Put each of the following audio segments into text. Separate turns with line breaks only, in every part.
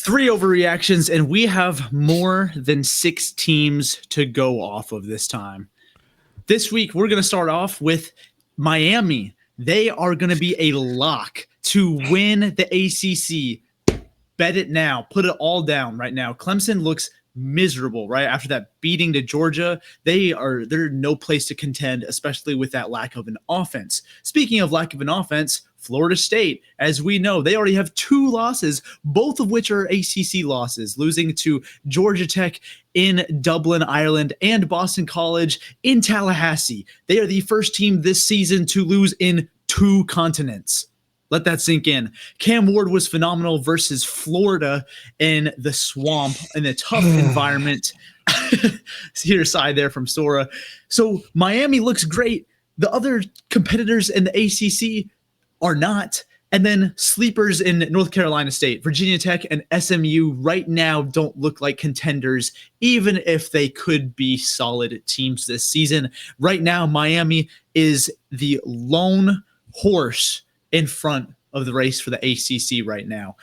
3 overreactions, and we have more than 6 teams to go off of this time. This week, we're going to start off with Miami. They are going to be a lock to win the ACC. Bet it now. Put it all down right now. Clemson looks miserable, right? After that beating to Georgia, they're no place to contend, especially with that lack of an offense. Speaking of lack of an offense, Florida State, as we know, they already have 2 losses, both of which are ACC losses, losing to Georgia Tech in Dublin, Ireland, and Boston College in Tallahassee. They are the first team this season to lose in 2 continents. Let that sink in. Cam Ward was phenomenal versus Florida in the swamp, in a tough environment. Here's side there from Sora. So Miami looks great. The other competitors in the ACC are not. And then sleepers in North Carolina State, Virginia Tech, and SMU right now don't look like contenders, even if they could be solid teams this season. Right now, Miami is the lone horse in front of the race for the ACC right now.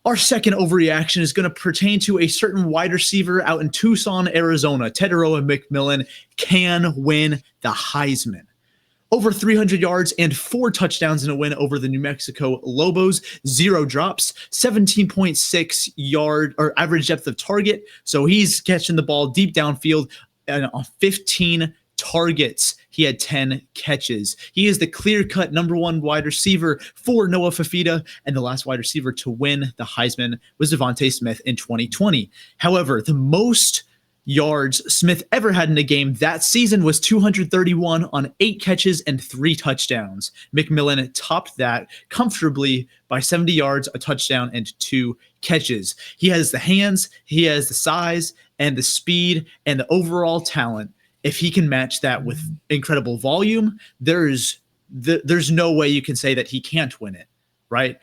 Our second overreaction is going to pertain to a certain wide receiver out in Tucson, Arizona. 𝗕𝘂𝘀𝗶𝗲𝗀𝗀 McMillan can win the Heisman. Over 300 yards and 4 touchdowns in a win over the New Mexico Lobos. 0 drops, 17.6 yard or average depth of target. So he's catching the ball deep downfield and on 15 targets. He had 10 catches. He is the clear-cut #1 wide receiver for Noah Fifita, and the last wide receiver to win the Heisman was Devontae Smith in 2020. However, the most yards Smith ever had in a game that season was 231 on 8 catches and 3 touchdowns. McMillan topped that comfortably by 70 yards, a touchdown, and 2 catches. He has the hands, he has the size, and the speed, and the overall talent. If he can match that with incredible volume, there's no way you can say that he can't win it, right?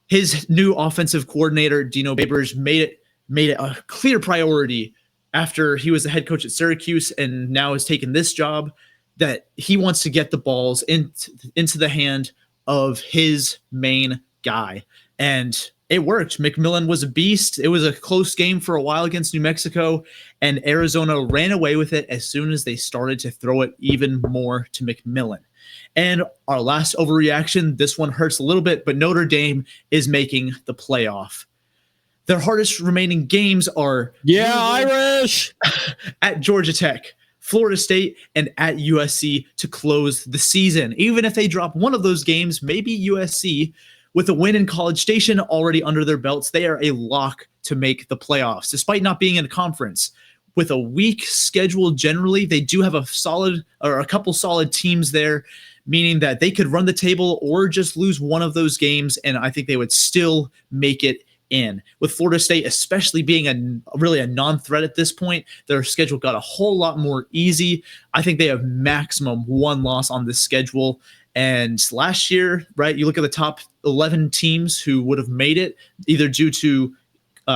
His new offensive coordinator, Dino Babers, made it a clear priority after he was the head coach at Syracuse and now has taken this job, that he wants to get the balls into the hand of his main guy. And it worked. McMillan was a beast. It was a close game for a while against New Mexico, and Arizona ran away with it as soon as they started to throw it even more to McMillan. And our last overreaction, this one hurts a little bit, but Notre Dame is making the playoff. Their hardest remaining games are
Irish
at Georgia Tech, Florida State, and at USC to close the season. Even if they drop one of those games, maybe USC, with a win in College Station already under their belts, they are a lock to make the playoffs, despite not being in a conference. With a weak schedule generally, they do have a couple solid teams there, meaning that they could run the table or just lose one of those games, and I think they would still make it in. With Florida State especially being really a non-threat at this point, their schedule got a whole lot more easy. I think they have maximum 1 loss on this schedule. And last year, right, you look at the top 11 teams who would have made it, either due to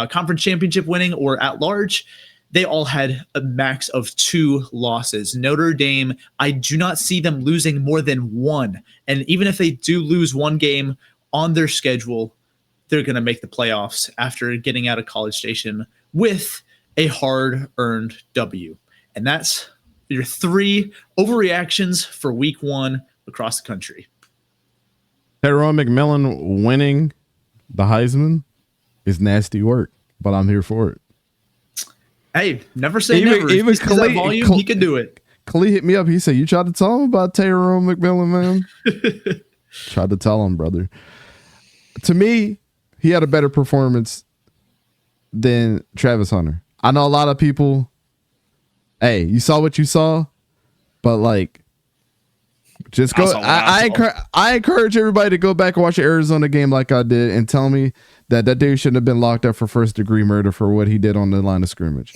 conference championship winning or at large, they all had a max of 2 losses. Notre Dame, I do not see them losing more than 1. And even if they do lose 1 game on their schedule, they're going to make the playoffs after getting out of College Station with a hard-earned W. And that's your 3 overreactions for week 1 across the country.
𝗕𝘂𝘀𝘀𝗀𝗀 McMillan winning the Heisman is nasty work, but I'm here for it.
Hey, never say never.
Even
if he's that volume, he can do it.
Khalid hit me up. He said, "You tried to tell him about 𝗕𝘂𝘀𝘀𝘀𝗀 McMillan, man." Tried to tell him, brother. To me, he had a better performance than Travis Hunter. I know a lot of people, hey, you saw what you saw, but like, just go. I encourage everybody to go back and watch the Arizona game like I did and tell me that dude shouldn't have been locked up for first-degree murder for what he did on the line of scrimmage.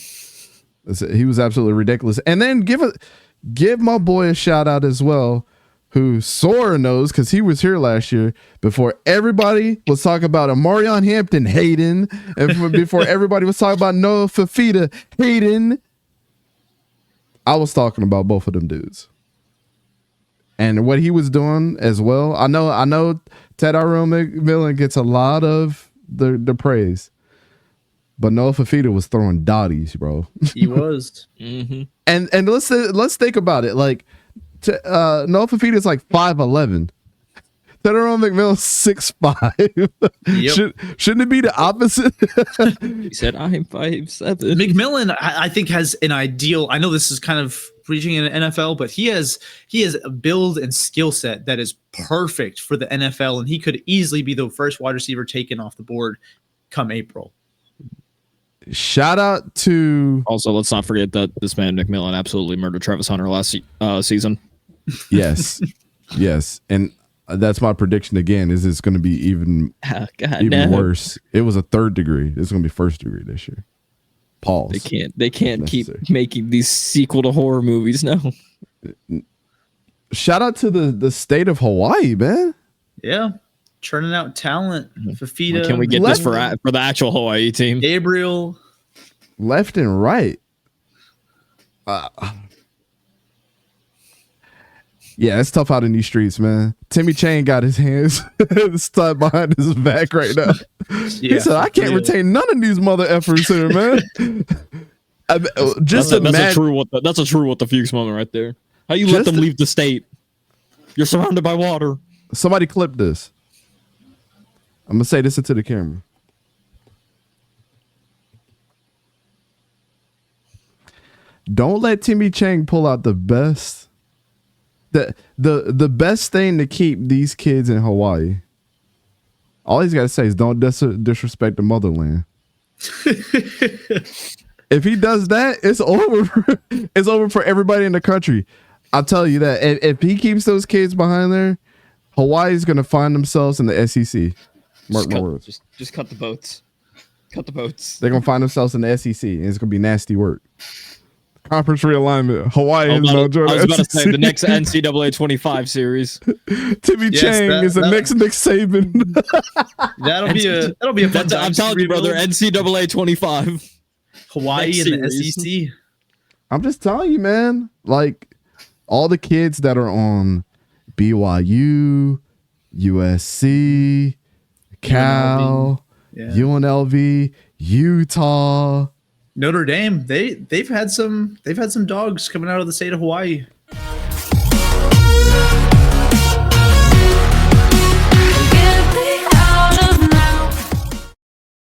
He was absolutely ridiculous. And then give my boy a shout out as well, who Sora knows because he was here last year before everybody was talking about Amarion Hampton Hayden, and before everybody was talking about Noah Fifita Hayden. I was talking about both of them dudes. And what he was doing as well. I know 𝗕𝘂𝘀𝘀𝘀𝗀𝗀 McMillan gets a lot of the praise, But Noah Fafita was throwing dotties, bro.
He was.
Mm-hmm.
And let's think about it. Like, Noah Fafita is like 5'11". Tyrone McMillan's 6'5".
Yep.
Shouldn't it be the opposite?
He said, "I'm 5'7".
McMillan, I think, has an ideal. I know this is kind of reaching in the NFL, but he has a build and skill set that is perfect for the NFL, and he could easily be the first wide receiver taken off the board come April.
Shout out to
Also, let's not forget that this man McMillan absolutely murdered Travis Hunter last season.
yes, and that's my prediction again. Is it's going to be even worse? It was a 3rd degree. It's going to be 1st degree this year. Pause.
They can't keep making these sequel to horror movies now.
Shout out to the state of Hawaii, man.
Yeah, churning out talent. Fafita.
Can we get this for the actual Hawaii team?
Gabriel.
Left and right. Yeah, it's tough out in these streets, man. 𝗕𝘂𝘀𝗀𝗀𝗀𝗀 got his hands tied behind his back right now.
Yeah,
he said, "I can't retain none of these mother effers here, man."
That's a true what the Fuchs moment right there. How you let them leave the state? You're surrounded by water.
Somebody clip this. I'm gonna say this into the camera. Don't let 𝗕𝘂𝘀𝘀𝗀𝗀𝗀 pull out the best. The best thing to keep these kids in Hawaii. All he's got to say is don't disrespect the motherland. If he does that, it's over. It's over for everybody in the country. I'll tell you that. If he keeps those kids behind there, Hawaii's going to find themselves in the SEC. Mark my words.
Just cut the boats. Cut the boats.
They're going to find themselves in the SEC, and it's going to be nasty work. Conference realignment. Hawaii is no joke.
I was about to say the next NCAA 25 series.
𝗕𝘂𝘀𝘀𝗀𝗀𝗀 is the next Nick Saban.
that'll be a fun time.
I'm telling you, brother. NCAA 25.
Hawaii and the SEC.
I'm just telling you, man. Like all the kids that are on BYU, USC, Cal, UNLV, Utah.
Notre Dame, they've had some dogs coming out of the state of Hawaii.